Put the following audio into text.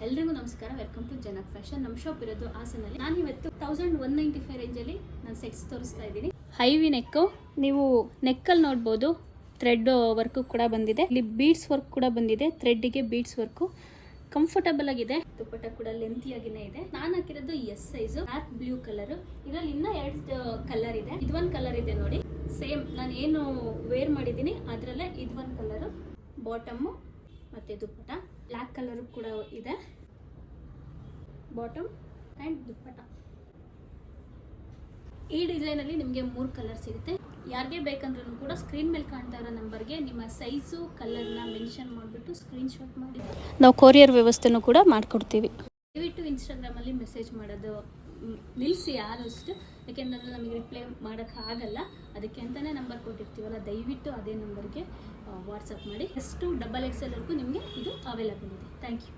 ಎಲ್ರಿಗೂ ನಮಸ್ಕಾರ. Welcome to ಜನಕ್ ಫ್ಯಾಷನ್. ನಮ್ಮ ಶಾಪ್ ಇರೋದು ಹಾಸನಲ್ಲಿ. ನಾನು ಇವತ್ತು 1195 ರೇಂಜಲ್ಲಿ ನಾನು ಸೆಟ್ಸ್ ತೋರಿಸ್ತಾ ಇದ್ದೀನಿ. ಹೈವಿ ನೆಕ್ಕು, ನೀವು ನೆಕ್ಕಲ್ಲಿ ನೋಡ್ಬೋದು ಥ್ರೆಡ್ ವರ್ಕು ಕೂಡ ಬಂದಿದೆ. ಇಲ್ಲಿ ಬೀಡ್ಸ್ ವರ್ಕ್ ಕೂಡ ಬಂದಿದೆ. ಥ್ರೆಡ್ಗೆ ಬೀಡ್ಸ್ ವರ್ಕು ಕಂಫರ್ಟಬಲ್ ಆಗಿದೆ. ದುಪ್ಪಟ್ಟ ಕೂಡ ಲೆಂತಿಯಾಗಿನೇ ಇದೆ. ನಾನು ಹಾಕಿರೋದು S size, dark blue colour. ಇದರಲ್ಲಿ ಇನ್ನೂ 2 ಕಲರ್ ಇದೆ. ಇದೊಂದು ಕಲರ್ ಇದೆ ನೋಡಿ, ಸೇಮ್ ನಾನು ಏನು ವೇರ್ ಮಾಡಿದ್ದೀನಿ ಅದರಲ್ಲೇ ಇದೊಂದು ಕಲರು. ಬಾಟಮ್ಮು ಮತ್ತು ದುಪ್ಪಟ್ಟ ಬ್ಲ್ಯಾಕ್ ಕಲರ್ ಕೂಡ ಇದೆ. ಬಾಟಮ್ ಆ್ಯಂಡ್ ದುಪ್ಪಟ್ಟ. ಈ ಡಿಸೈನಲ್ಲಿ ನಿಮಗೆ 3 ಕಲರ್ ಸಿಗುತ್ತೆ. ಯಾರಿಗೆ ಬೇಕಂದ್ರೂ ಕೂಡ ಸ್ಕ್ರೀನ್ ಮೇಲೆ ಕಾಣ್ತಾ ಇರೋ ನಂಬರ್ಗೆ ನಿಮ್ಮ ಸೈಜು ಕಲರ್ನ ಮೆನ್ಷನ್ ಮಾಡಿಬಿಟ್ಟು ಸ್ಕ್ರೀನ್ಶಾಟ್ ಮಾಡಿ ನಾವು ಕೊರಿಯರ್ ವ್ಯವಸ್ಥೆನೂ ಕೂಡ ಮಾಡಿಕೊಡ್ತೀವಿ. ದಯವಿಟ್ಟು ಇನ್ಸ್ಟಾಗ್ರಾಮಲ್ಲಿ ಮೆಸೇಜ್ ಮಾಡೋದು ನಿಲ್ಲಿಸಿ ಆದಷ್ಟು, ಯಾಕೆಂದರೆ ನಮಗೆ ರಿಪ್ಲೈ ಮಾಡೋಕ್ಕಾಗಲ್ಲ. ಅದಕ್ಕೆ ಅಂತಲೇ ನಂಬರ್ ಕೊಟ್ಟಿರ್ತೀವಲ್ಲ, ದಯವಿಟ್ಟು ಅದೇ ನಂಬರ್ಗೆ ವಾಟ್ಸಪ್ ಮಾಡಿ. ಎಷ್ಟು XXL ವರೆಗೂ ನಿಮಗೆ ಇದು ಅವೈಲೇಬಲ್ ಇದೆ. Thank you.